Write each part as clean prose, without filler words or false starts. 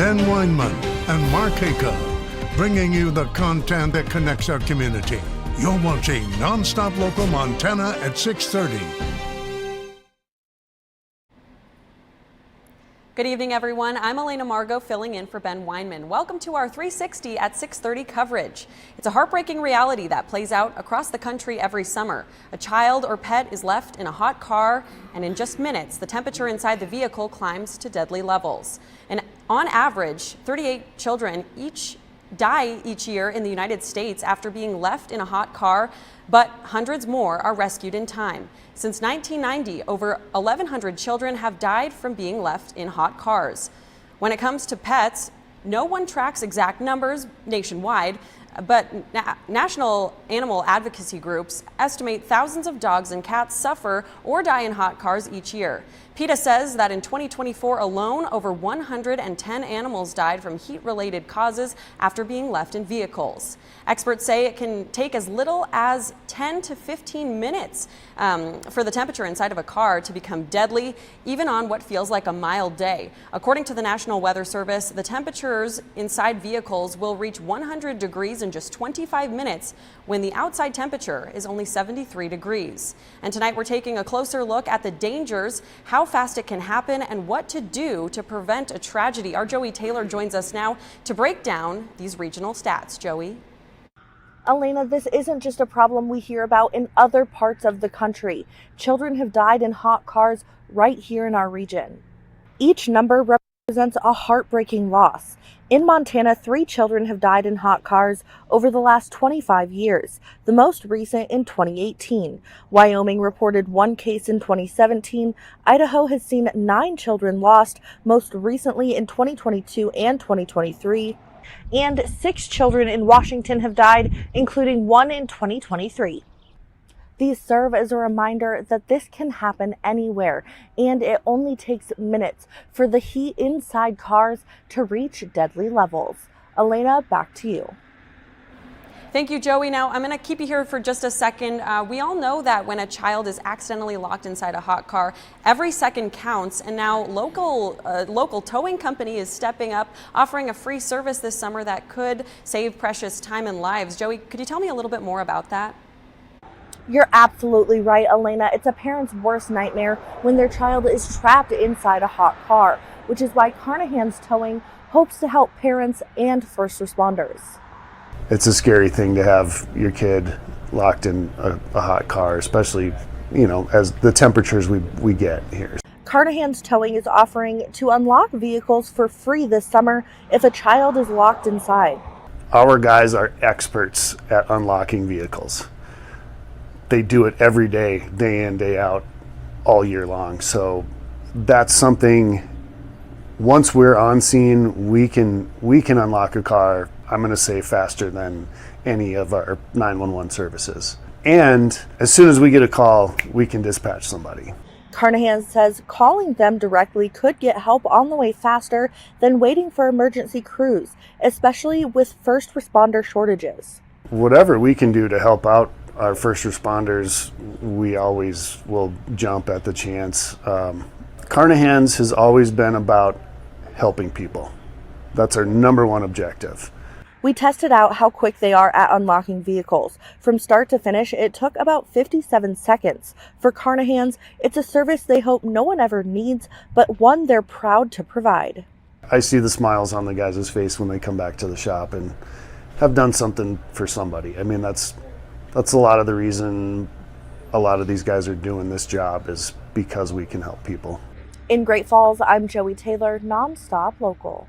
Ben Weinman and Mark Haka, bringing you the content that connects our community. You're watching Nonstop Local Montana at 6:30. Good evening, everyone. I'm Elena Margot filling in for Ben Weinman. Welcome to our 360 at 6:30 coverage. It's a heartbreaking reality that plays out across the country every summer. A child or pet is left in a hot car, and in just minutes, the temperature inside the vehicle climbs to deadly levels. And on average, 38 children die each year in the United States after being left in a hot car, but hundreds more are rescued in time. Since 1990, over 1,100 children have died from being left in hot cars. When it comes to pets, no one tracks exact numbers nationwide, but national animal advocacy groups estimate thousands of dogs and cats suffer or die in hot cars each year. PETA says that in 2024 alone, over 110 animals died from heat-related causes after being left in vehicles. Experts say it can take as little as 10 to 15 minutes for the temperature inside of a car to become deadly, even on what feels like a mild day. According to the National Weather Service, the temperatures inside vehicles will reach 100 degrees in just 25 minutes when the outside temperature is only 73 degrees. And tonight we're taking a closer look at the dangers, how fast it can happen, and what to do to prevent a tragedy. Our Joey Taylor joins us now to break down these regional stats. Joey? Elena, this isn't just a problem we hear about in other parts of the country. Children have died in hot cars right here in our region. Each number represents a heartbreaking loss. In Montana, 3 children have died in hot cars over the last 25 years, the most recent in 2018. Wyoming reported 1 case in 2017. Idaho has seen 9 children lost, most recently in 2022 and 2023. And 6 children in Washington have died, including 1 in 2023. These serve as a reminder that this can happen anywhere, and it only takes minutes for the heat inside cars to reach deadly levels. Elena, back to you. Thank you, Joey. Now, I'm going to keep you here for just a second. We all know that when a child is accidentally locked inside a hot car, every second counts. And now local towing company is stepping up, offering a free service this summer that could save precious time and lives. Joey, could you tell me a little bit more about that? You're absolutely right, Elena. It's a parent's worst nightmare when their child is trapped inside a hot car, which is why Carnahan's Towing hopes to help parents and first responders. It's a scary thing to have your kid locked in a hot car, especially, as the temperatures we get here. Carnahan's Towing is offering to unlock vehicles for free this summer if a child is locked inside. Our guys are experts at unlocking vehicles. They do it every day in, day out, all year long. So that's something, once we're on scene, we can unlock a car, I'm going to say, faster than any of our 911 services. And as soon as we get a call, we can dispatch somebody. Carnahan says calling them directly could get help on the way faster than waiting for emergency crews, especially with first responder shortages. Whatever we can do to help out our first responders, we always will jump at the chance. Carnahan's has always been about helping people. That's our number one objective. We tested out how quick they are at unlocking vehicles. From start to finish, it took about 57 seconds. For Carnahan's, it's a service they hope no one ever needs, but one they're proud to provide. I see the smiles on the guys' face when they come back to the shop and have done something for somebody. I mean, that's a lot of the reason a lot of these guys are doing this job, is because we can help people. In Great Falls, I'm Joey Taylor, Nonstop Local.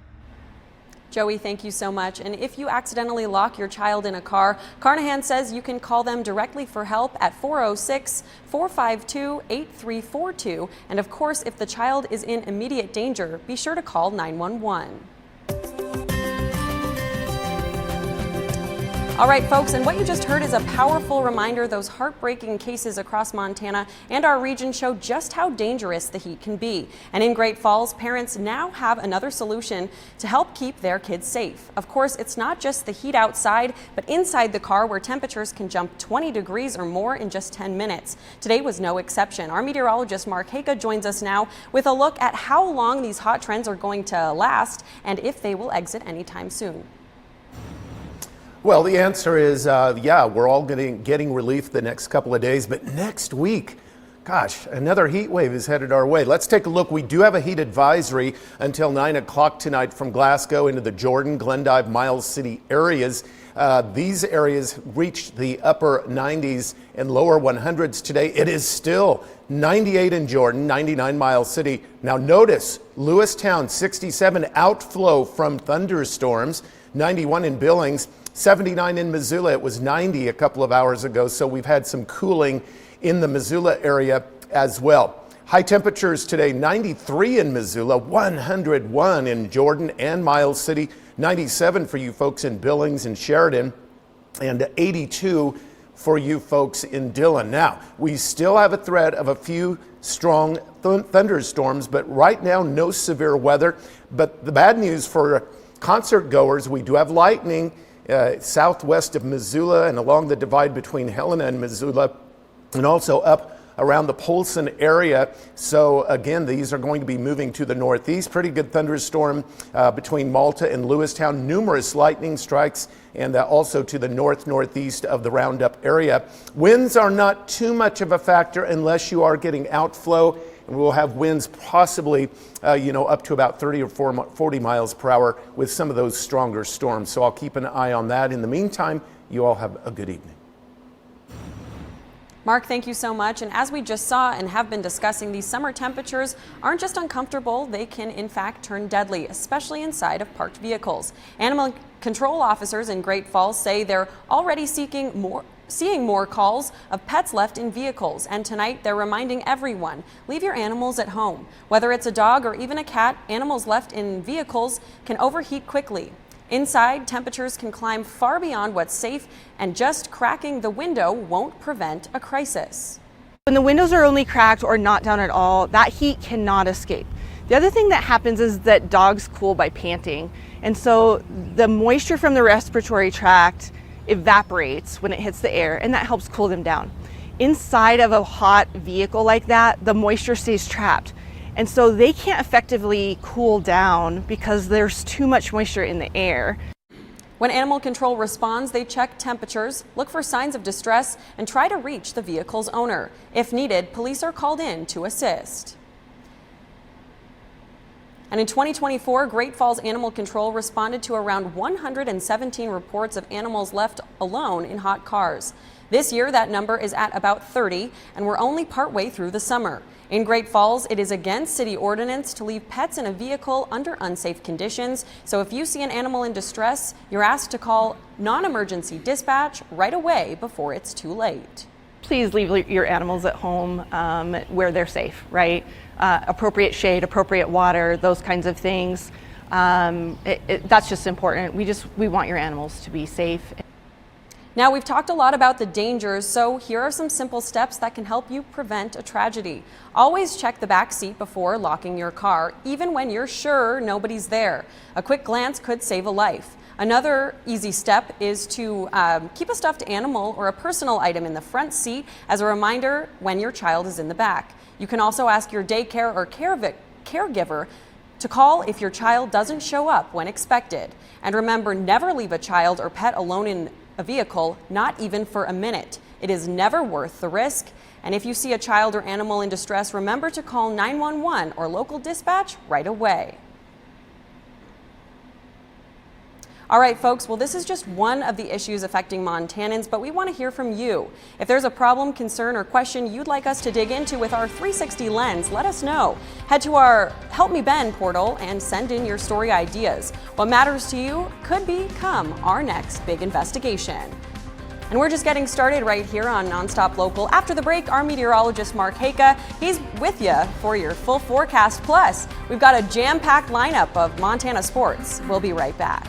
Joey, thank you so much. And if you accidentally lock your child in a car, Carnahan says you can call them directly for help at 406-452-8342. And of course, if the child is in immediate danger, be sure to call 911. All right, folks, and what you just heard is a powerful reminder those heartbreaking cases across Montana and our region show just how dangerous the heat can be. And in Great Falls, parents now have another solution to help keep their kids safe. Of course, it's not just the heat outside, but inside the car where temperatures can jump 20 degrees or more in just 10 minutes. Today was no exception. Our meteorologist Mark Haka joins us now with a look at how long these hot trends are going to last and if they will exit anytime soon. Well, the answer is, yeah, we're all getting relief the next couple of days, but next week, gosh, another heat wave is headed our way. Let's take a look. We do have a heat advisory until 9 o'clock tonight from Glasgow into the Jordan, Glendive, Miles City areas. These areas reached the upper 90s and lower 100s today. It is still 98 in Jordan, 99 Miles City. Now notice, Lewistown 67 outflow from thunderstorms, 91 in Billings. 79 in Missoula. It was 90 a couple of hours ago, so we've had some cooling in the Missoula area as well. High temperatures today, 93 in Missoula, 101 in Jordan and Miles City, 97 for you folks in Billings and Sheridan, and 82 for you folks in Dillon. Now, we still have a threat of a few strong thunderstorms, but right now, no severe weather. But the bad news for concert goers, we do have lightning southwest of Missoula and along the divide between Helena and Missoula, and also up around the Polson area. So again, these are going to be moving to the northeast. Pretty good thunderstorm between Malta and Lewistown. Numerous lightning strikes, and also to the northeast of the Roundup area. Winds are not too much of a factor unless you are getting outflow. And we'll have winds possibly, up to about 30 or 40 miles per hour with some of those stronger storms. So I'll keep an eye on that. In the meantime, you all have a good evening. Mark, thank you so much. And as we just saw and have been discussing, these summer temperatures aren't just uncomfortable, they can in fact turn deadly, especially inside of parked vehicles. Animal control officers in Great Falls say they're already seeing more calls of pets left in vehicles, and tonight they're reminding everyone, leave your animals at home. Whether it's a dog or even a cat, animals left in vehicles can overheat quickly. Inside, temperatures can climb far beyond what's safe, and just cracking the window won't prevent a crisis. When the windows are only cracked or not down at all, that heat cannot escape. The other thing that happens is that dogs cool by panting, and so the moisture from the respiratory tract evaporates when it hits the air, and that helps cool them down. Inside of a hot vehicle like that, the moisture stays trapped, and so they can't effectively cool down because there's too much moisture in the air. When animal control responds, they check temperatures, look for signs of distress, and try to reach the vehicle's owner. If needed, police are called in to assist. And in 2024, Great Falls Animal Control responded to around 117 reports of animals left alone in hot cars. This year, that number is at about 30, and we're only partway through the summer. In Great Falls, it is against city ordinance to leave pets in a vehicle under unsafe conditions. So if you see an animal in distress, you're asked to call non-emergency dispatch right away before it's too late. Please leave your animals at home where they're safe, right? Appropriate shade, appropriate water, those kinds of things. That's just important. We want your animals to be safe. Now, we've talked a lot about the dangers, so here are some simple steps that can help you prevent a tragedy. Always check the back seat before locking your car, even when you're sure nobody's there. A quick glance could save a life. Another easy step is to keep a stuffed animal or a personal item in the front seat as a reminder when your child is in the back. You can also ask your daycare or caregiver to call if your child doesn't show up when expected. And remember, never leave a child or pet alone in a vehicle, not even for a minute. It is never worth the risk. And if you see a child or animal in distress, remember to call 911 or local dispatch right away. All right, folks, well, this is just one of the issues affecting Montanans, but we want to hear from you. If there's a problem, concern, or question you'd like us to dig into with our 360 lens, let us know. Head to our Help Me Ben portal and send in your story ideas. What matters to you could become our next big investigation. And we're just getting started right here on Nonstop Local. After the break, our meteorologist Mark Haka, he's with you for your full forecast. Plus, we've got a jam-packed lineup of Montana sports. We'll be right back.